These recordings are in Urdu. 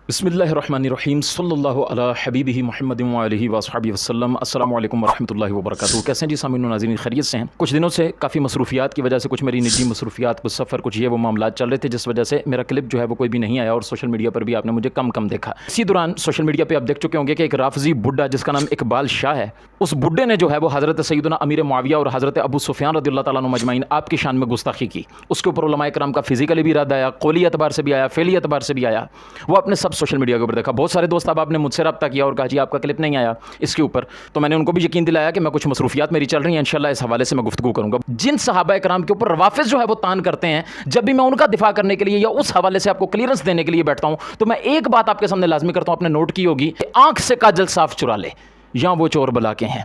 بسم اللہ الرحمن الرحیم صلی اللہ علی حبیبہ محمد وعلیہ وصحبہ وسلم۔ السلام علیکم ورحمۃ اللہ وبرکاتہ۔ کیسے ہیں جی سامعین و ناظرین، خیریت سے ہیں؟ کچھ دنوں سے کافی مصروفیات کی وجہ سے، کچھ میری نجی مصروفیات، کچھ سفر، کچھ یہ وہ معاملات چل رہے تھے، جس وجہ سے میرا کلپ جو ہے وہ کوئی بھی نہیں آیا اور سوشل میڈیا پر بھی آپ نے مجھے کم دیکھا۔ اسی دوران سوشل میڈیا پہ آپ دیکھ چکے ہوں گے کہ ایک رافضی بڈھا جس کا نام اقبال شاہ ہے، اس بڈھے نے جو ہے وہ حضرت سیدنا امیر معاویہ اور حضرت ابو سفیان رضی اللہ تعالیٰ عنہ مجمعین آپ کی شان میں گستاخی کی۔ اس کے اوپر علماء کرام کا فزیکلی بھی رد آیا، قولی اعتبار سے بھی آیا، فعلی اعتبار سے بھی آیا۔ وہ آپ نے سب سوشل میڈیا کے اوپر دیکھا۔ بہت سارے دوست آپ نے مجھ سے رابطہ کیا اور کہا جی آپ کا کلپ نہیں آیا اس کے اوپر، تو میں نے ان کو بھی یقین دلایا کہ میں کچھ مصروفیات میری چل رہی ہیں، انشاءاللہ اس حوالے سے میں گفتگو کروں گا۔ جن صحابہ کرام کے اوپر روافض جو ہے وہ تان کرتے ہیں، جب بھی میں ان کا دفاع کرنے کے لیے یا اس حوالے سے آپ کو کلیئرنس دینے کے لیے بیٹھتا ہوں، تو میں ایک بات آپ کے سامنے لازمی کرتا ہوں، آپ نے نوٹ کی ہوگی کہ آنکھ سے کاجل صاف چرا لے یا وہ چور بلا کے ہیں،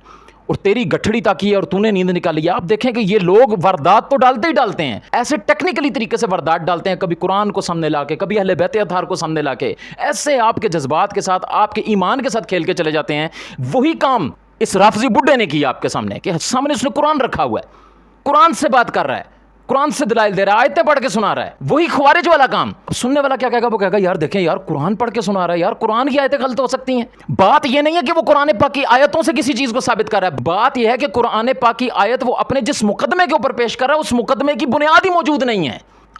اور تیری گٹھڑی تاکی ہے اور تو نے نیند نکالی ہے۔ آپ دیکھیں کہ یہ لوگ واردات تو ڈالتے ہی ڈالتے ہیں، ایسے ٹیکنیکلی طریقے سے واردات ڈالتے ہیں، کبھی قرآن کو سامنے لا کے، کبھی اہل بیت اطہار کو سامنے لا کے، ایسے آپ کے جذبات کے ساتھ، آپ کے ایمان کے ساتھ کھیل کے چلے جاتے ہیں۔ وہی کام اس رافضی بڈھے نے کیا آپ کے سامنے، کہ سامنے اس نے قرآن رکھا ہوا ہے، قرآن سے بات کر رہا ہے، قرآن سے دلائل دے رہا ہے، آیتیں پڑھ کے سنا رہا ہے، وہی خوارج والا کام۔ سننے والا کیا کہے گا؟ وہ کہے گا یار دیکھیں یار قرآن پڑھ کے سنا رہا ہے، یار قرآن کی آیتیں غلط ہو سکتی ہیں۔ بات یہ نہیں ہے کہ وہ قرآن پاک کی آیتوں سے کسی چیز کو ثابت کر رہا ہے، بات یہ ہے کہ قرآن پاک کی آیت وہ اپنے جس مقدمے کے اوپر پیش کر رہا ہے، اس مقدمے کی بنیاد ہی موجود نہیں ہے۔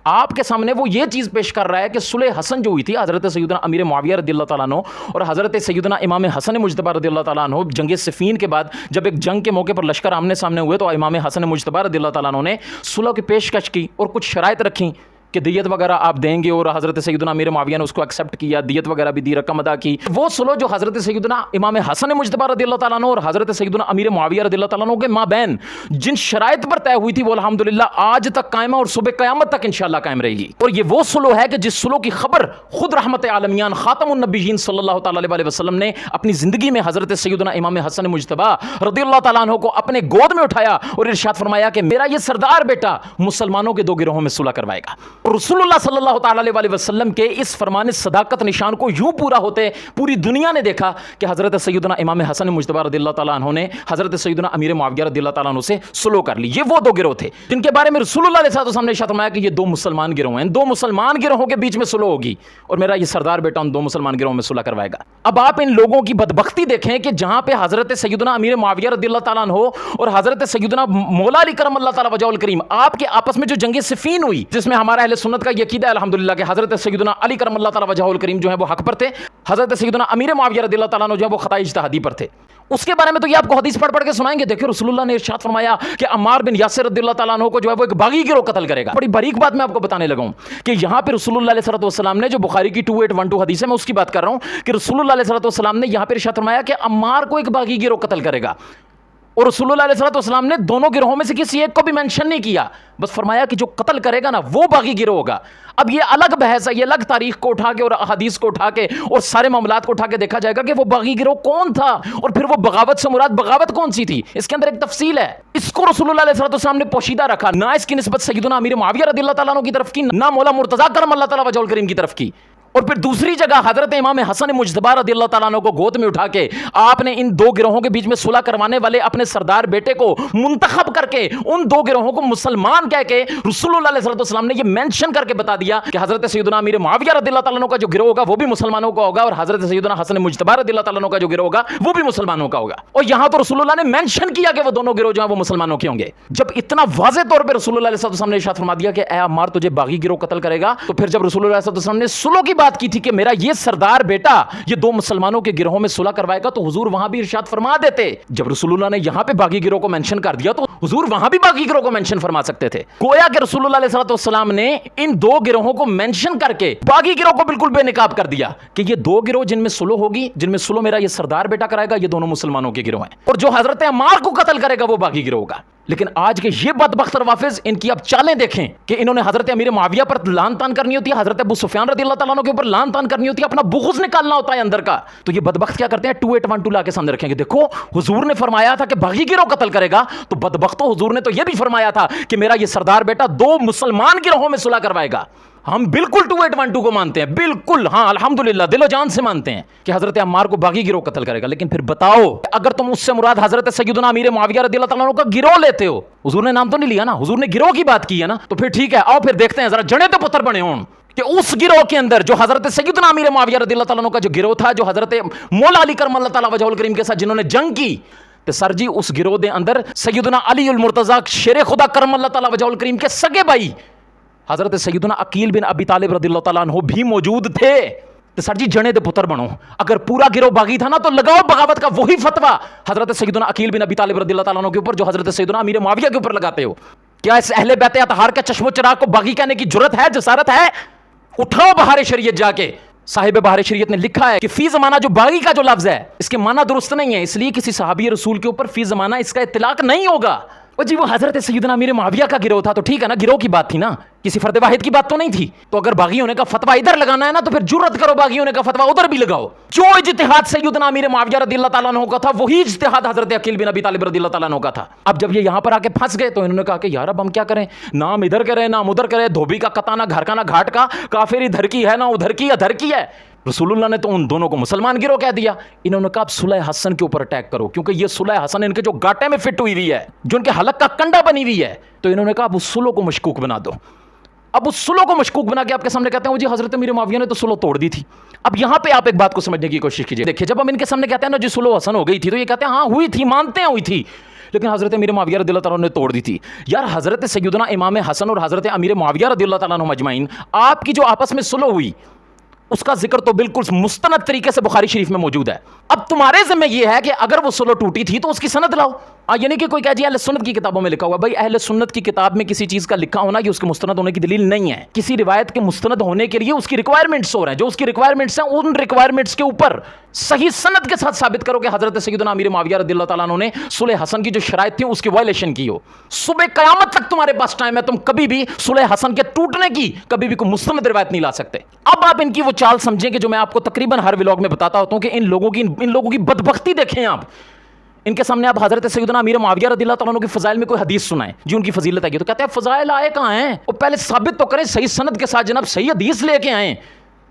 آپ کے سامنے وہ یہ چیز پیش کر رہا ہے کہ صلح حسن جو ہوئی تھی حضرت سیدنا امیر معاویہ رضی اللہ تعالیٰ عنہ اور حضرت سیدنا امام حسن مجتبی رضی اللہ تعالیٰ عنہ، جنگ صفین کے بعد جب ایک جنگ کے موقع پر لشکر آمنے سامنے ہوئے تو امام حسن مجتبی رضی اللہ تعالیٰ عنہ نے صلح کی پیشکش کی اور کچھ شرائط رکھیں کہ دیت وغیرہ آپ دیں گے، اور حضرت سیدنا امیر معاویہ نے اس کو ایکسیپٹ کیا، دیت وغیرہ بھی دی، رقم ادا کی۔ وہ صلح جو حضرت سیدنا امام حسن مجتبی رضی اللہ تعالیٰ عنہ اور حضرت سیدنا امیر معاویہ رضی اللہ تعالیٰ عنہ کے مابین جن شرائط پر طے ہوئی تھی، وہ الحمدللہ آج تک قائم ہے اور صبح قیامت تک انشاءاللہ قائم رہے گی۔ اور یہ وہ صلح ہے کہ جس صلح کی خبر خود رحمت عالمیان خاتم النبیین صلی اللہ تعالیٰ علیہ وسلم نے اپنی زندگی میں حضرت سیدنا امام حسن مجتبی رضی اللہ تعالیٰ عنہ کو اپنے گود میں اٹھایا اور ارشاد فرمایا کہ میرا یہ سردار بیٹا مسلمانوں کے دو گروہوں میں صلح کروائے گا۔ اور رسول اللہ صلی اللہ تعالیٰ علیہ وسلم کے اس فرمان صداقت نشان کو یوں پورا ہوتے پوری دنیا نے دیکھا کہ حضرت سیدنا امام حسن مجتبی رضی اللہ تعالیٰ عنہ نے حضرت سیدنا امیر معاویہ رضی اللہ تعالیٰ عنہ سے صلح کر لی۔ یہ وہ دو گروہ تھے جن کے بارے میں رسول اللہ علیہ وسلم نے ارشاد فرمایا کہ یہ دو مسلمان گروہ ہیں، دو مسلمان گروہوں کے بیچ میں صلح ہوگی اور میرا یہ سردار بیٹا ان دو مسلمان گروہوں میں صلح کروائے گا۔ اب آپ ان لوگوں کی بدبختی دیکھیں کہ جہاں پہ حضرت سیدنا امیر معاویہ رضی اللہ تعالیٰ عنہ اور حضرت سیدنا مولا علی کرم اللہ تعالیٰ وجہہ الکریم آپ کے آپس میں جو جنگ صفین ہوئی، جس میں ہمارا اہل سنت کا یہ عقیدہ ہے الحمدللہ کہ حضرت سیدنا علی کرم اللہ تعالیٰ وجہہ الکریم جو ہے وہ حق پر تھے، حضرت سیدنا امیر معاویہ رضی اللہ تعالیٰ عنہ جو ہے وہ خطا اجتہادی پر تھے، اس کے بارے میں تو یہ آپ کو حدیث پڑھ کے سنائیں گے۔ دیکھیں رسول اللہ نے ارشاد فرمایا کہ عمار بن یاسر رضی اللہ تعالیٰ عنہ کو جو ہے وہ ایک باغی گروہ قتل کرے گا۔ بڑی باریک بات میں آپ کو بتانے لگا ہوں کہ یہاں پہ رسول اللہ علیہ السلام نے جو بخاری کی 2812 حدیث ہے میں اس کی بات کر رہا ہوں کہ رسول اللہ علیہ السلام نے یہاں پہ ارشاد فرمایا کہ عمار کو ایک باغی گروہ قتل کرے گا، اور رسول اللہ علیہ السلام نے دونوں گروہوں میں سے کسی ایک کو بھی مینشن نہیں کیا، بس فرمایا کہ جو قتل کرے گا نا وہ باغی گروہ ہوگا۔ اب یہ الگ بحث ہے، یہ الگ تاریخ کو اٹھا کے اور حدیث کو اٹھا کے اور سارے معاملات کو اٹھا کے دیکھا جائے گا کہ وہ باغی گروہ کون تھا اور پھر وہ بغاوت سے مراد بغاوت کون سی تھی، اس کے اندر ایک تفصیل ہے۔ اس کو رسول اللہ علیہ السلام نے پوشیدہ رکھا، نہ اس کی نسبت سیدنا امیر معاویہ رضی اللہ تعالیٰ عنہ کی طرف کی، نہ مولا مرتضیٰ کرم اللہ تعالیٰ وجہ الکریم کی طرف کی۔ اور پھر دوسری جگہ حضرت امام حسن مجتبی رضی اللہ تعالیٰ عنہ کو گود میں اٹھا کے آپ نے ان دو گروہوں کے بیچ میں صلح کروانے والے اپنے سردار بیٹے کو منتخب کر کے ان دو گروہوں کو مسلمان کہہ کے رسول اللہ علیہ السلام نے یہ مینشن کر کے بتا دیا کہ حضرت سیدنا امیر معاویہ رضی اللہ تعالیٰ عنہ کا جو گروہ ہوگا وہ بھی مسلمانوں کا ہوگا، اور حضرت سیدنا حسن مجتبی رضی اللہ تعالیٰ عنہ کا جو گروہ ہوگا وہ بھی مسلمانوں کا ہوگا۔ اور یہاں تو رسول اللہ نے مینشن کیا کہ وہ دونوں گروہ جو ہیں وہ مسلمانوں کے ہوں گے۔ جب اتنا واضح طور پہ رسول اللہ علیہ السلام نے ارشاد فرما دیا کہ اے عمار تجھے باغی گروہ قتل کرے گا، تو پھر جب رسول اللہ علیہ السلام نے صلح کی بات کی تھی کہ میرا یہ سردار بیٹا یہ دو مسلمانوں کے گروہوں میں صلح کروائے گا، تو حضور وہاں بھی ارشاد فرما دیتے۔ جب رسول اللہ نے یہاں پہ باغی گروہ کو مینشن کر دیا تو حضور وہاں بھی باغی گروہ کو مینشن فرما سکتے تھے۔ گویا کہ رسول اللہ علیہ السلام نے ان دو گروہوں کو مینشن کر کے باغی گروہ کو بالکل بے نقاب کر دیا کہ یہ دو گروہ جن میں صلح ہوگی، جن میں صلح میرا یہ سردار بیٹا کرائے گا، یہ دونوں مسلمانوں کے گروہ ہیں، اور جو حضرت عمار کو قتل کرے گا وہ باغی گروہ ہوگا۔ لیکن آج کے یہ بدبخت روافض، ان کی اب چالیں دیکھیں کہ انہوں نے حضرت امیر معاویہ پر لعن طعن کرنی ہوتی ہے، حضرت ابو سفیان رضی اللہ تعالیٰ عنہ کے اوپر لعن طعن کرنی ہوتی ہے، اپنا بغض نکالنا ہوتا ہے اندر کا، تو یہ بدبخت کیا کرتے ہیں 2812 لا کے سامنے رکھیں گے، دیکھو حضور نے فرمایا تھا کہ باغی گروہ قتل کرے گا، تو بدبختو حضور نے تو یہ بھی فرمایا تھا کہ میرا یہ سردار بیٹا دو مسلمان گروہوں میں صلح کروائے گا۔ ہم بالکل 2812 کو مانتے ہیں، بالکل، ہاں الحمدللہ دل و جان سے مانتے ہیں کہ حضرت عمار کو باغی گروہ قتل کرے گا۔ لیکن پھر بتاؤ اگر تم اس سے مراد حضرت سیدنا امیر معاویہ رضی اللہ تعالیٰ عنہ کا گروہ لیتے ہو، حضور نے نام تو نہیں لیا نا، حضور نے گروہ کی بات کی ہے نا، تو پھر ٹھیک ہے، آؤ پھر دیکھتے ہیں ذرا جڑیں تو پتھر بنے ہوں کہ اس گروہ کے اندر جو حضرت سیدنا امیر معاویہ رضی اللہ تعالیٰ عنہ کا جو گروہ تھا، جو حضرت مولا علی کرم اللہ تعالیٰ وجہہ الکریم کے ساتھ جنہوں نے جنگ کی، تو سر جی اس گروہ دے اندر سیدنا علی المرتضیٰ شیر خدا کرم اللہ تعالیٰ وجہہ الکریم کے سگے بھائی حضرت سیدنا عقیل بن ابی طالب رضی اللہ تعالیٰ عنہ بھی موجود تھے. تو سر جی جنے دے پتر بنو. اگر پورا گروہ باغی تھا نا تو لگاؤ بغاوت کا وہی فتویٰ حضرت سیدنا عقیل بن ابی طالب رضی اللہ تعالیٰ عنہ کے اوپر جو حضرت سیدنا امیر معاویہ کے اوپر لگاتے ہو. کیا اس اہل بیت اطہار کا چشم و چراغ کو باغی کہنے کی جرت ہے، جسارت ہے؟ اٹھاؤ بہار شریعت جا کے. صاحب بہار شریعت نے لکھا ہے کہ فی زمانہ جو باغی کا جو لفظ ہے اس کے معنی درست نہیں ہے، اس لیے کسی صحابی رسول کے اوپر فی زمانہ اس کا اطلاق نہیں ہوگا. اور جی وہ حضرت سیدنا امیر معاویہ کا گروہ تھا تو ٹھیک ہے نا، گروہ کی بات تھی نا، کسی فرد واحد کی بات تو نہیں تھی. تو اگر باغی ہونے کا فتویٰ ادھر لگانا ہے نا تو پھر جرت کرو باغی ہونے کا فتویٰ ادھر بھی لگاؤ. جو اجتہاد سیدنا امیر معاویہ رضی اللہ تعالیٰ عنہ کا تھا وہی اجتہاد حضرت عقیل بن ابی طالب رضی اللہ تعالیٰ عنہ کا تھا. اب جب یہ یہاں پر آ کے پھنس گئے تو انہوں نے کہا کہ یار اب ہم کیا کریں، نام ادھر کریں نام ادھر کریں، دھوبی کا قطع نہ گھر کا نہ گھاٹ کا، کافر ادھر کی ہے نہ ادھر کی ادھر کی ہے. رسول اللہ نے تو ان دونوں کو مسلمان گروہ کہہ دیا. انہوں نے کہا اب صلح حسن کے اوپر اٹیک کرو، کیونکہ یہ صلح حسن ان کے جو گاٹے میں فٹ ہوئی ہے، جو ان کے حلق کا کنڈا بنی ہوئی ہے. تو انہوں نے کہا اب اس صلح کو مشکوک بنا دو. اب اس صلح کو مشکوک بنا کے آپ کے سامنے کہتے ہیں وہ جی حضرت امیر معاویہ نے تو صلح توڑ دی تھی. اب یہاں پہ آپ ایک بات کو سمجھنے کی کوشش کیجیے. دیکھیے جب ہم ان کے سامنے کہتے ہیں نا جی صلح حسن ہو گئی تھی تو یہ کہتے ہیں ہاں ہوئی تھی، مانتے ہیں ہوئی تھی، لیکن حضرت امیر معاویہ رضی اللہ تعالیٰ نے توڑ دی تھی. یار حضرت سیدنا امام حسن اور حضرت امیر معاویہ رضی اللہ تعالیٰ عنہ اجمعین آپ کی جو آپس میں صلح ہوئی اس کا ذکر تو بالکل مستند طریقے سے بخاری شریف میں موجود ہے. اب تمہارے ذمہ یہ ہے کہ اگر وہ صلح ٹوٹی تھی تو اس کی سند لاؤ. یعنی کہ کوئی کہہ جی اہل سنت کی کتابوں میں لکھا ہوا. بھائی اہل سنت کی کتاب میں کسی چیز کا لکھا ہونا یہ اس کے مستند ہونے کی دلیل نہیں ہے. کسی روایت کے مستند ہونے کے لیے اس کی ریکوائرمنٹس ہو رہے ہیں، جو اس کی ریکوائرمنٹس ہیں ان ریکوائرمنٹس کے اوپر صحیح سند کے ساتھ ثابت کرو کہ حضرت سیدنا امیر معاویہ رضی اللہ تعالیٰ عنہ نے صلح حسن کی جو شرائط تھی اس کی وائلیشن کی ہو. صبح قیامت تک تمہارے پاس ٹائم ہے، تم کبھی بھی صلح حسن کے ٹوٹنے کی کبھی بھی کوئی مستند روایت نہیں لا سکتے. اب آپ ان کی وہ چال سمجھیں کہ جو میں آپ کو تقریباً ہر ولاگ میں بتاتا ہوتا ہوں کہ ان لوگوں کی بدبختی دیکھیں. آپ ان کے سامنے آپ حضرت سیدنا امیر معاویہ رضی اللہ تعالیٰ عنہ کے فضائل میں کوئی حدیث سنائیں جی ان کی فضیلت ہے تو کہتے ہیں فضائل آئے کہاں ہیں؟ وہ پہلے ثابت تو کریں صحیح سند کے ساتھ جناب، صحیح حدیث لے کے آئیں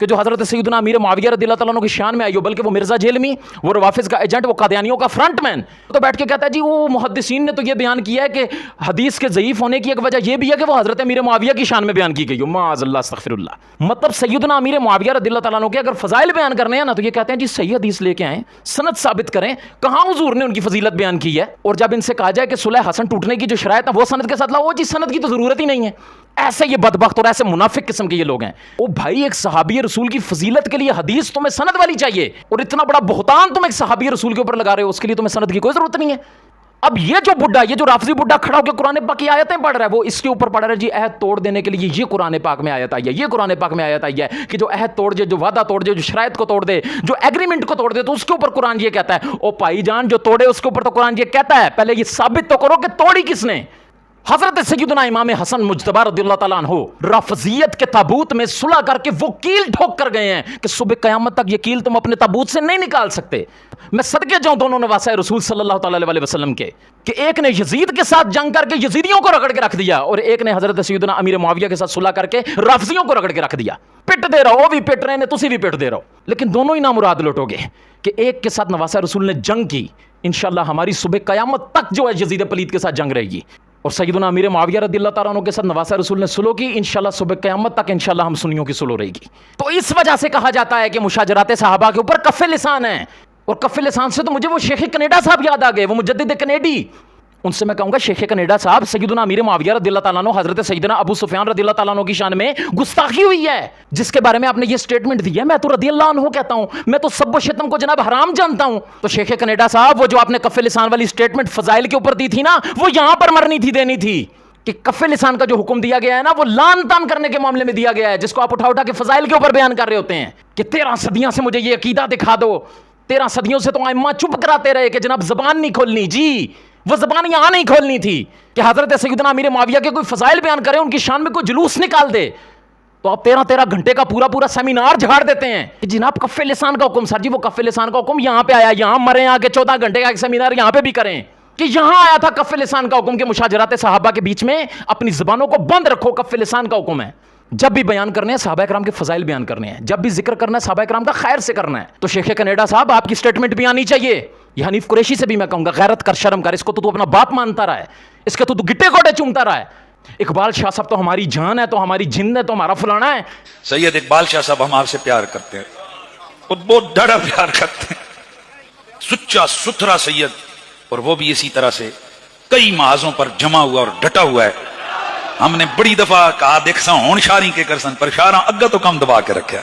کہ جو حضرت سیدنا امیر معاویہ رضی اللہ تعالیٰ عنہ کی شان میں آئی ہو. بلکہ وہ مرزا جیلمی، وہ روافظ کا ایجنٹ، وہ قادیانیوں کا فرنٹ مین تو بیٹھ کے کہتا ہے جی وہ محدثین نے تو یہ بیان کیا ہے کہ حدیث کے ضعیف ہونے کی ایک وجہ یہ بھی ہے کہ وہ حضرت امیر معاویہ کی شان میں بیان کی گئی ہو. معاذ اللہ استغفر اللہ. مطلب سیدنا امیر معاویہ رضی اللہ تعالیٰ عنہ کے اگر فضائل بیان کرنے ہیں نا تو یہ کہتے ہیں جی صحیح حدیث لے کے آئیں، سند ثابت کریں کہاں حضور نے ان کی فضیلت بیان کی ہے. اور جب ان سے کہا جائے کہ صلح حسن ٹوٹنے کی جو شرائط ہے وہ سند کے ساتھ لاؤ، وہ جی سند کی تو ضرورت ہی نہیں ہے. ایسے یہ بدبخت اور ایسے منافق قسم کے یہ لوگ ہیں. او بھائی ایک صحابی رسول کی فضیلت کے لیے حدیث تمہیں سند والی چاہیے، اور اتنا بڑا بہتان تم ایک صحابی رسول کے اوپر لگا رہے ہو، اس کے لیے تمہیں سند کی کوئی ضرورت نہیں ہے. اب یہ جو بڈھا، یہ جو رافضی بڈھا کھڑا ہو کے قرآن پاک کی آیتیں پڑھ رہا ہے، وہ اس کے اوپر پڑھ رہا ہے جی عہد توڑ دینے کے لیے یہ قرآن پاک میں آیت آئی ہے، یہ قرآن پاک میں آیت آئی ہے کہ جو عہد توڑ دے، جو وعدہ توڑ دے، جو شرائط کو توڑ دے، جو ایگریمنٹ کو توڑ دے تو اس کے اوپر قرآن یہ کہتا ہے. او بھائی جان جو توڑے اس کے اوپر تو قرآن یہ کہتا ہے پہلے یہ ثابت تو کرو کہ توڑی کس نے. حضرت سیدنا امام حسن مجتبی رضی اللہ تعالیٰ عنہ رافضیت کے تابوت میں صلح کر کے وہ کیل ٹھوک کر گئے ہیں کہ صبح قیامت تک یہ کیل تم اپنے تابوت سے نہیں نکال سکتے. میں صدقے جاؤں دونوں نواسۂ رسول صلی اللہ تعالیٰ علیہ وسلم کے کہ ایک نے یزید کے ساتھ جنگ کر کے یزیدیوں کو رگڑ کے رکھ دیا اور ایک نے حضرت سیدنا امیر معاویہ کے ساتھ صلح کر کے رافضیوں کو رگڑ کے رکھ دیا. پٹ دے رہو، وہ بھی پٹ رہے ہیں تسی بھی پٹ دے رہو، لیکن دونوں ہی نامراد لوٹو گے کہ ایک کے ساتھ نواسۂ رسول نے جنگ کی. انشاءاللہ ہماری صبح قیامت تک جو ہے یزید پلید کے ساتھ جنگ رہے گی، اور سیدنا امیر معاویہ رضی اللہ تعالیٰ عنہ کے ساتھ نواسۂ رسول نے صلح کی. انشاءاللہ صبح قیامت تک انشاءاللہ ہم سنیوں کی صلح رہے گی. تو اس وجہ سے کہا جاتا ہے کہ مشاجرات صحابہ کے اوپر کف لسان ہے. اور کف لسان سے تو مجھے وہ شیخ کینیڈا صاحب یاد آ گئے، وہ مجدد کینیڈی. ان سے میں کہوں گا شیخ کینیڈا صاحب سیدنا امیر معاویہ رضی اللہ تعالیٰ عنہ حضرت سیدنا ابو سفیان رضی اللہ تعالیٰ عنہ کی شان میں گستاخی ہوئی ہے جس کے بارے میں آپ نے یہ سٹیٹمنٹ دی ہے. میں تو رضی اللہ عنہ کہتا ہوں، میں تو سب و شتم کو جناب حرام جانتا ہوں. تو شیخ کینیڈا صاحب وہ جو آپ نے کف لسان والی سٹیٹمنٹ فضائل کے اوپر دی تھی نا، وہ یہاں پر مرنی تھی، دینی تھی کہ کف لسان کا جو حکم دیا گیا ہے نا وہ لان تان کرنے کے معاملے میں دیا گیا ہے، جس کو آپ اٹھا کے فضائل کے اوپر بیان کر رہے ہوتے ہیں کہ 13 صدیاں سے مجھے یہ عقیدہ دکھا دو. 13 صدیوں سے تو ائمہ چپ کراتے رہے کہ جناب زبان نہیں کھولنی. جی وہ زبان یہاں نہیں کھولنی تھی کہ حضرت سیدنا امیر معاویہ کے کوئی فضائل بیان کرے، ان کی شان میں کوئی جلوس نکال دے. تو آپ 13 گھنٹے کا پورا سیمینار جھاڑ دیتے ہیں کہ جناب کف لسان کا حکم. سر جی وہ کف لسان کا حکم یہاں پہ آیا، یہاں مرے آ کے 14 گھنٹے کا ایک سیمینار یہاں پہ بھی کریں کہ یہاں آیا تھا کف لسان کا حکم کہ مشاجرات صحابہ کے بیچ میں اپنی زبانوں کو بند رکھو. کف لسان کا حکم ہے. جب بھی بیان کرنے ہیں صحابہ کرام کے فضائل بیان کرنے ہیں، جب بھی ذکر کرنا ہے صحابہ کرام کا خیر سے کرنا ہے. تو شیخ کینیڈا صاحب آپ کی سٹیٹمنٹ بھی آنی چاہیے. یہ حنیف قریشی سے بھی میں کہوں گا غیرت کر، شرم کر. اس کو تو اپنا باپ مانتا رہا ہے، اس کے تو گٹے گوڑے چومتا رہا ہے. اقبال شاہ صاحب تو ہماری جان ہے، تو ہماری جن ہے، تو ہمارا فلانا ہے. سید اقبال شاہ صاحب ہم آپ سے پیار کرتے ہیں اور بہت ڈاڑا پیار کرتے ہیں. سچا ستھرا سید، اور وہ بھی اسی طرح سے کئی محاذوں پر جمع ہوا اور ڈٹا ہوا ہے. ہم نے بڑی دفعہ کہا دیکھ سا ہون شاری کے کرسن پر شاراں اگا تو کم دبا کے رکھا.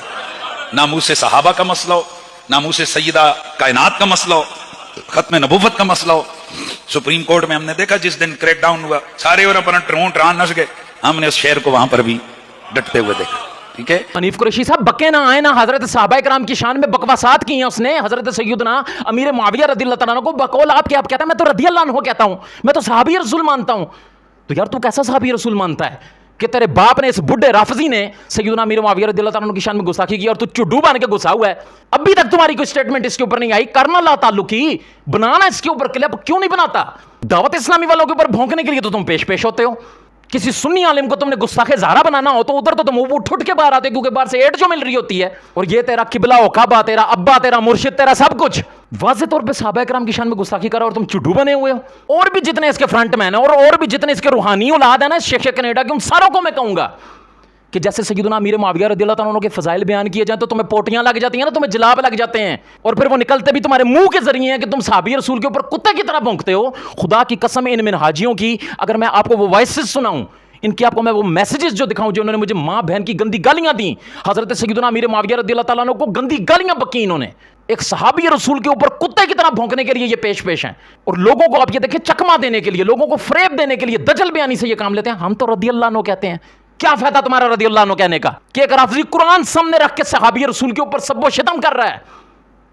ناموس صحابہ کا مسئلہ ہو، ناموس سیدہ کائنات کا مسئلہ ہو، ختم نبوت کا مسئلہ ہو. سپریم کورٹ میں ہم نے دیکھا جس دن کریک ڈاؤن ہوا سارے اور اپنا ٹران نس گئے، ہم نے اس شعر کو وہاں پر بھی ڈٹتے ہوئے دیکھا. ٹھیک ہے، حنیف قریشی صاحب بکے نہ آئے نہ حضرت صحابہ کرام کی شان میں بکواسات کی ہیں اس نے. حضرت سیدنا امیر معاویہ رضی اللہ تعالیٰ عنہ کو بقول آپ کیا کہتا ہے؟ میں تو رضی اللہ عنہ کہتا ہوں، میں تو صحابی رسول مانتا ہوں. تو یار تو کیسا صحابی رسول مانتا ہے کہ تیرے باپ نے اس بڈھے رافضی نے سیدنا امیر معاویہ رضی اللہ تعالیٰ عنہ کی شان میں گستاخی کی اور تو چڈو بن کے گھسا ہوا ہے؟ ابھی تک تمہاری کوئی سٹیٹمنٹ اس کے اوپر نہیں آئی. کرنا لا تعلقی بنانا اس کے اوپر کلپ کیوں نہیں بناتا؟ دعوت اسلامی والوں کے اوپر بھونکنے کے لیے تو تم پیش ہوتے ہو. کسی سنی عالم کو تم نے گستاخ زہرا بنانا ہو تو ادھر تو تم اٹھ کے باہر آتے کیونکہ باہر سے ایٹ جو مل رہی ہوتی ہے. اور یہ تیرا قبلہ و کعبہ، تیرا ابا، تیرا مرشد، تیرا سب کچھ واضح طور پہ صحابہ کرام کی شان میں گستاخی کرا اور تم چڈو بنے ہوئے ہو. اور بھی جتنے اس کے فرنٹ مین ہیں اور بھی جتنے اس کے روحانی اولاد ہیں نا شیخ کینیڈا کے، ان ساروں کو میں کہوں گا کہ جیسے سیدنا امیر معاویہ رضی اللہ تعالیٰ عنہ کے فضائل بیان کیے جائیں تو تمہیں پوٹیاں لگ جاتی ہیں نا، تمہیں جلاب لگ جاتے ہیں، اور پھر وہ نکلتے بھی تمہارے منہ کے ذریعے ہیں کہ تم صحابی رسول کے اوپر کتے کی طرح بھونکتے ہو. خدا کی قسم ان منہاجیوں کی اگر میں آپ کو وہ وائسز سناؤں، ان کی آپ کو میں وہ میسیجز جو دکھاؤں جو انہوں نے مجھے ماں بہن کی گندی گالیاں دیں، حضرت سیدنا امیر معاویہ رضی اللہ تعالیٰ عنہ کو گندی گالیاں بکی انہوں نے، ایک صحابی رسول کے اوپر کتے کی طرح بھونکنے کے لیے یہ پیش ہیں. اور لوگوں کو آپ یہ دیکھیں چکما دینے کے لیے، لوگوں کو فریب دینے کے لیے دجل بیانی سے یہ کام لیتے ہیں. ہم تو رضی اللہ عنہ کہتے ہیں. کیا فائدہ تمہارا رضی اللہ عنہ کہنے کا کہ ایک رافضی قرآن سامنے رکھ کے صحابی رسول کے اوپر سب و شتم کر رہا ہے،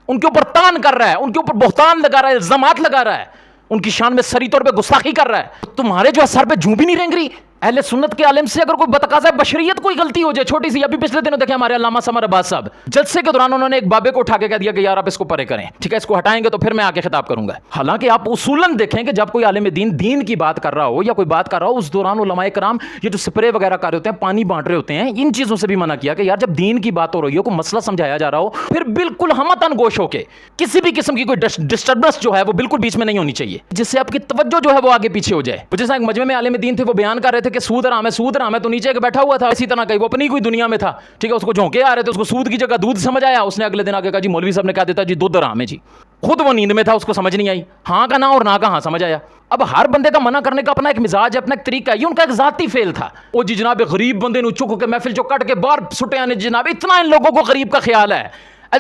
ان کے اوپر تان کر رہا ہے، ان کے اوپر بہتان لگا رہا ہے، الزامات لگا رہا ہے، ان کی شان میں سری طور پہ گستاخی کر رہا ہے. تمہارے جو ہے سر پہ جوں بھی نہیں رینگ رہی. اہل سنت کے عالم سے اگر کوئی بتقاضا بشریت کوئی غلطی ہو جائے چھوٹی سی، ابھی پچھلے دنوں دیکھیں ہمارے علامہ سمر عباس صاحب جلسے کے دوران انہوں نے ایک بابے کو اٹھا کے کہہ دیا کہ یار آپ اس کو پرے کریں، ٹھیک ہے اس کو ہٹائیں گے تو پھر میں آ کے خطاب کروں گا. حالانکہ آپ اصولاً دیکھیں کہ جب کوئی عالم دین کی بات کر رہا ہو یا کوئی بات کر رہا ہو، اس دوران علماء کرام یہ جو سپرے وغیرہ کر رہے ہوتے ہیں، پانی بانٹ رہے ہوتے ہیں، ان چیزوں سے بھی منع کیا کہ یار جب دین کی بات ہو رہی ہو، کوئی مسئلہ سمجھایا جا رہا ہو، پھر بالکل ہمتن گوش ہو کے کسی بھی قسم کی کوئی ڈسٹربنس جو ہے وہ بالکل بیچ میں نہیں ہونی چاہیے، جس سے آپ کی توجہ جو ہے وہ آگے پیچھے ہو جائے. جیسا ایک مجمع میں عالم دین تھے، وہ بیان کر رہے تھے کہ سود حرام ہے، سود حرام ہے، تو نیچے بیٹھا ہوا تھا اسی طرح کہ وہ اپنی کوئی دنیا میں تھا، ٹھیک ہے، اس کو جھونکے آ رہے تھے، اس کو سود کی جگہ دودھ سمجھ آیا. اس نے اگلے دن آ کے کہا جی مولوی صاحب نے کہا دیتا جی دودھ حرام ہے جی. خود وہ نیند میں تھا، اس کو سمجھ نہیں آئی، ہاں کا نہ اور نہ کا ہاں سمجھ آیا. اب ہر بندے کا منع کرنے کا اپنا ایک مزاج ہے، اپنا ایک طریقہ ہے. یہ ان کا ایک ذاتی فیل تھا. وہ جی جناب غریب بندے نو چک کے محفل چو کٹ کے باہر سٹے آنے، جناب اتنا ان لوگوں کو غریب کا خیال ہے.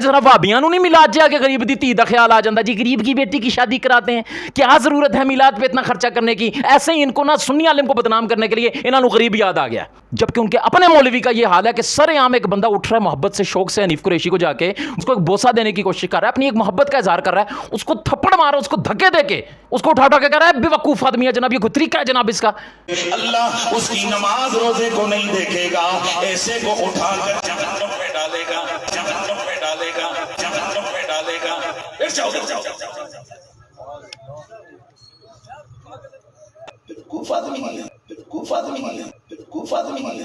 جناب بھابیاں نو نہیں میلاد جا کے غریب دی تھی دا خیال آ جاتا جی غریب کی بیٹی کی شادی کراتے ہیں، کیا ضرورت ہے میلاد پہ اتنا خرچہ کرنے کی. ایسے ہی ان کو نہ سنی عالم کو بدنام کرنے کے لیے انہوں نے غریب یاد آ گیا، جبکہ ان کے اپنے مولوی کا یہ حال ہے کہ سر عام ایک بندہ اٹھ رہا ہے محبت سے شوق سے حنیف قریشی کو جا کے اس کو ایک بوسہ دینے کی کوشش کر رہا ہے، اپنی ایک محبت کا اظہار کر رہا ہے، اس کو تھپڑ مارا، اس کو دھکے دے کے اس کو اٹھا کے کہہ رہا ہے بے وقوف آدمی ہے جناب، یہ کوئی طریقہ ہے جناب اس کا. اللہ اس کی نماز روزے کو نہیں دیکھے گا، ایسے کو اٹھا کر جہنم میں ڈالے گا، جہنم میں ڈالے گا، جہنم میں ڈالے گا.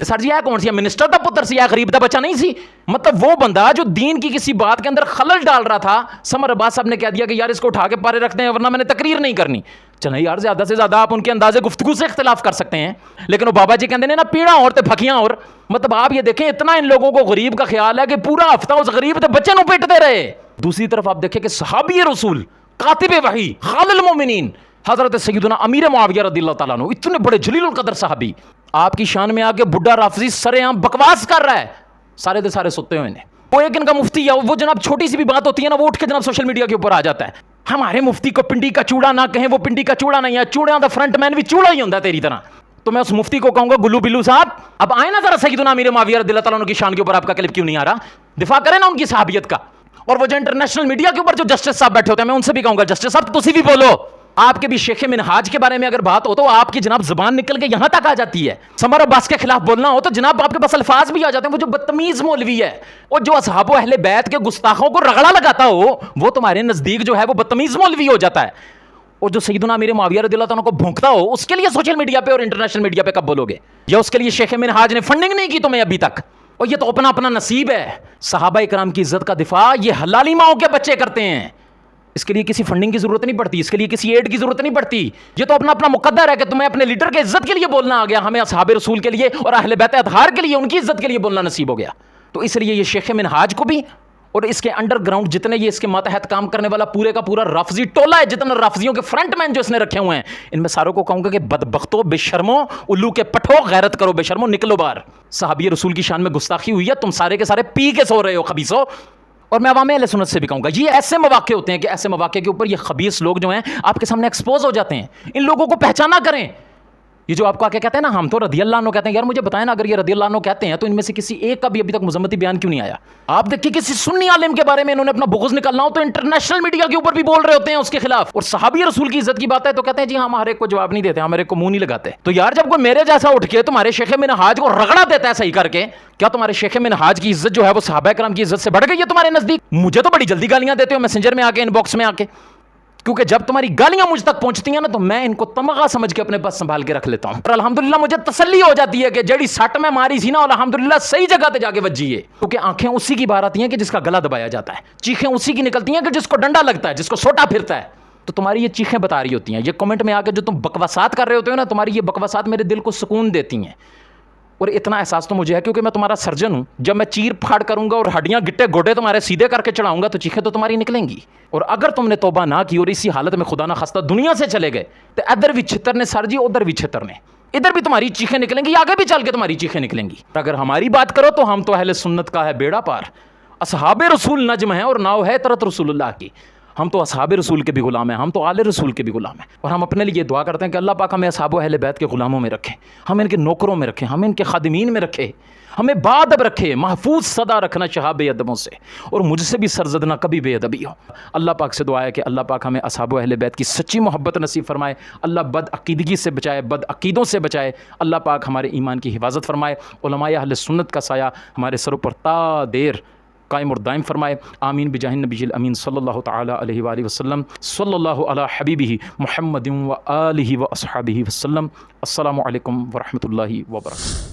سر جی ہے کون سی منسٹر دا پتر سی، غریب دا بچہ نہیں سی. مطلب وہ بندہ جو دین کی کسی بات کے اندر خلل ڈال رہا تھا، سمر عباس صاحب نے کہہ دیا کہ یار اس کو اٹھا کے پارے رکھتے ہیں ورنہ میں نے تقریر نہیں کرنی. چلیں یار زیادہ سے زیادہ آپ ان کے انداز گفتگو سے اختلاف کر سکتے ہیں، لیکن وہ بابا جی کہتے ہیں نا پیڑا اور تے پھکیاں اور. مطلب آپ یہ دیکھیں اتنا ان لوگوں کو غریب کا خیال ہے کہ پورا ہفتہ اس غریب تے بچے نو پیٹتے رہے. دوسری طرف آپ دیکھیں کہ صحابی رسول کاتب وحی خال المومنین حضرت سیدنا امیر معاویہ رضی اللہ تعالیٰ عنہ، اتنے بڑے جلیل القدر صحابی، آپ کی شان میں آ کے بڈھا رافضی سرے عام بکواس کر رہا ہے، سارے دے سارے ستے ہوئے ہیں. وہ ایک ان کا مفتی ہے، وہ جناب چھوٹی سی بھی بات ہوتی ہے نا وہ اٹھ کے جناب سوشل میڈیا کے اوپر آ جاتا ہے. ہمارے مفتی کو پنڈی کا چوڑا نہ کہیں، وہ پنڈی کا چوڑا نہیں ہے، چوڑیاں دا فرنٹ مین بھی چوڑا ہی ہوتا ہے تیری طرح. تو میں اس مفتی کو کہوں گا گلو بلو صاحب اب آئے نا ذرا سیدنا امیر معاویہ رضی اللہ تعالیٰ عنہ کی شان کے اوپر آپ کا کلپ کیوں نہیں آ رہا؟ دفاع کریں نا ان کی صحابیت کا. اور وہ جو انٹرنیشنل میڈیا کے اوپر جو جسٹس صاحب بیٹھے ہوتے ہیں میں ان سے بھی کہوں گا جسٹس صاحب تسی بھی بولو. آپ کے بھی شیخ منہاج کے بارے میں اگر بات ہو تو آپ کی جناب زبان نکل کے یہاں تک آ جاتی ہے. سمر عباس کے خلاف بولنا ہو تو جناب آپ کے پاس الفاظ بھی آ جاتے ہیں. وہ جو بدتمیز مولوی ہے اور جو اصحاب و اہل بیت کے گستاخوں کو رگڑا لگاتا ہو وہ تمہارے نزدیک جو ہے وہ بدتمیز مولوی ہو جاتا ہے. اور جو سیدنا امیر معاویہ رضی اللہ تعالیٰ کو بھونکتا ہو اس کے لیے سوشل میڈیا پہ اور انٹرنیشنل میڈیا پہ کب بولو گے؟ یا اس کے لیے شیخ منہاج نے فنڈنگ نہیں کی تمہیں ابھی تک؟ اور یہ تو اپنا نصیب ہے. صحابہ کرام کی عزت کا دفاع یہ حلالی ماؤں کے بچے کرتے ہیں. اس کے لیے کسی فنڈنگ کی ضرورت نہیں پڑتی، اس کے لیے کسی ایڈ کی ضرورت نہیں پڑتی. یہ تو اپنا مقدر ہے کہ تمہیں اپنے لیڈر کے عزت کے لیے بولنا آ گیا. ہمیں اصحاب رسول کے لیے اور اہل بیت اطہار کے لیے ان کی عزت کے لیے بولنا نصیب ہو گیا. تو اس لیے یہ شیخ منہاج کو بھی اور اس کے انڈر گراؤنڈ جتنے یہ اس کے ماتحت کام کرنے والا پورے کا پورا رافضی ٹولہ ہے، جتنے رافضیوں کے فرنٹ مین جو اس نے رکھے ہوئے ہیں، ان میں ساروں کو کہوں گا کہ بدبختو، بے شرمو، الو کے پٹھو، غیرت کرو، بے شرمو، نکلو باہر. صحابی رسول کی شان میں گستاخی ہوئی ہے، تم سارے کے سارے پی کے سو رہے ہو خبیثو. اور میں عوام اہل سنت سے بھی کہوں گا، یہ ایسے مواقع ہوتے ہیں کہ ایسے مواقع کے اوپر یہ خبیث لوگ جو ہیں آپ کے سامنے ایکسپوز ہو جاتے ہیں. ان لوگوں کو پہچانا کریں. یہ جو آپ کو آ کے کہتے ہیں نا ہم تو رضی اللہ عنہ کہتے ہیں، یار مجھے بتائیں نا اگر یہ رضی اللہ عنہ کہتے ہیں تو ان میں سے کسی ایک کا بھی ابھی تک مذمتی بیان کیوں نہیں آیا؟ آپ دیکھیں کسی سنی عالم کے بارے میں انہوں نے اپنا بغض نکالنا ہو تو انٹرنیشنل میڈیا کے اوپر بھی بول رہے ہوتے ہیں اس کے خلاف. اور صحابی رسول کی عزت کی بات ہے تو کہتے ہیں جی ہم ہر ایک کو جواب نہیں دیتے، ہم ہر ایک کو منہ نہیں لگاتے. تو یار جب کوئی میرے جیسا اٹھ کے تمہارے شیخ منہاج کو رگڑا دیتا ہے صحیح کر کے، کیا تمہارے شیخ منہاج کی عزت جو ہے وہ صحابہ کرام کی عزت سے بڑھ گئی ہے تمہارے نزدیک؟ مجھے تو بڑی جلدی گالیاں دیتے ہو میسنجر میں آ کے، ان باکس میں آ کے، کیونکہ جب تمہاری گالیاں مجھ تک پہنچتی ہیں نا تو میں ان کو تمغہ سمجھ کے اپنے پاس سنبھال کے رکھ لیتا ہوں. اور الحمدللہ مجھے تسلی ہو جاتی ہے کہ جڑی سٹ میں ماری تھی نا الحمدللہ صحیح جگہ تے جا کے وجی ہے. کیونکہ آنکھیں اسی کی باہر آتی ہیں کہ جس کا گلا دبایا جاتا ہے، چیخیں اسی کی نکلتی ہیں کہ جس کو ڈنڈا لگتا ہے، جس کو سوٹا پھرتا ہے. تو تمہاری یہ چیخیں بتا رہی ہوتی ہیں، یہ کمنٹ میں آ کے جو تم بکواسات کر رہے ہوتے ہو نا، تمہاری یہ بکواسات میرے دل کو سکون دیتی ہیں. اور اتنا احساس تو مجھے ہے کیونکہ میں تمہارا سرجن ہوں. جب میں چیر پھاڑ کروں گا اور ہڈیاں گٹے گوڈے تمہارے سیدھے کر کے چڑھاؤں گا تو چیخیں تو تمہاری نکلیں گی. اور اگر تم نے توبہ نہ کی اور اسی حالت میں خدا نہ خواستہ دنیا سے چلے گئے تو ادھر بھی چھتر نے سر جی، ادھر بھی چھتر نے، ادھر بھی تمہاری چیخیں نکلیں گی، آگے بھی چل کے تمہاری چیخیں نکلیں گی. اگر ہماری بات کرو تو ہم تو اہل سنت کا ہے بیڑا پار. اصحاب رسول نجم ہیں اور ناؤ ہے طرت رسول اللہ کی. ہم تو اصحاب رسول کے بھی غلام ہیں، ہم تو آل رسول کے بھی غلام ہیں. اور ہم اپنے لیے دعا کرتے ہیں کہ اللہ پاک ہمیں اصحاب و اہل بیت کے غلاموں میں رکھے، ہمیں ان کے نوکروں میں رکھے، ہمیں ان کے خادمین میں رکھے، ہمیں باادب رکھے، محفوظ صدا رکھنا چاہا بے ادبوں سے، اور مجھ سے بھی سرزد نہ کبھی بے ادبی ہو. اللہ پاک سے دعا ہے کہ اللہ پاک ہمیں اصحاب و اہل بیت کی سچی محبت نصیب فرمائے. اللہ بد عقیدگی سے بچائے، بد عقیدوں سے بچائے. اللہ پاک ہمارے ایمان کی حفاظت فرمائے. علماء اہل سنت کا سایہ ہمارے سروں پر تا دیر قائم اور دائم فرمائے. آمین بجاہ النبی الامین صلی اللہ تعالی علیہ وآلہ وسلم. صلی اللہ علی حبیبہ محمد و آلہ و اصحابہ وسلم. السلام علیکم ورحمۃ اللہ وبرکاتہ.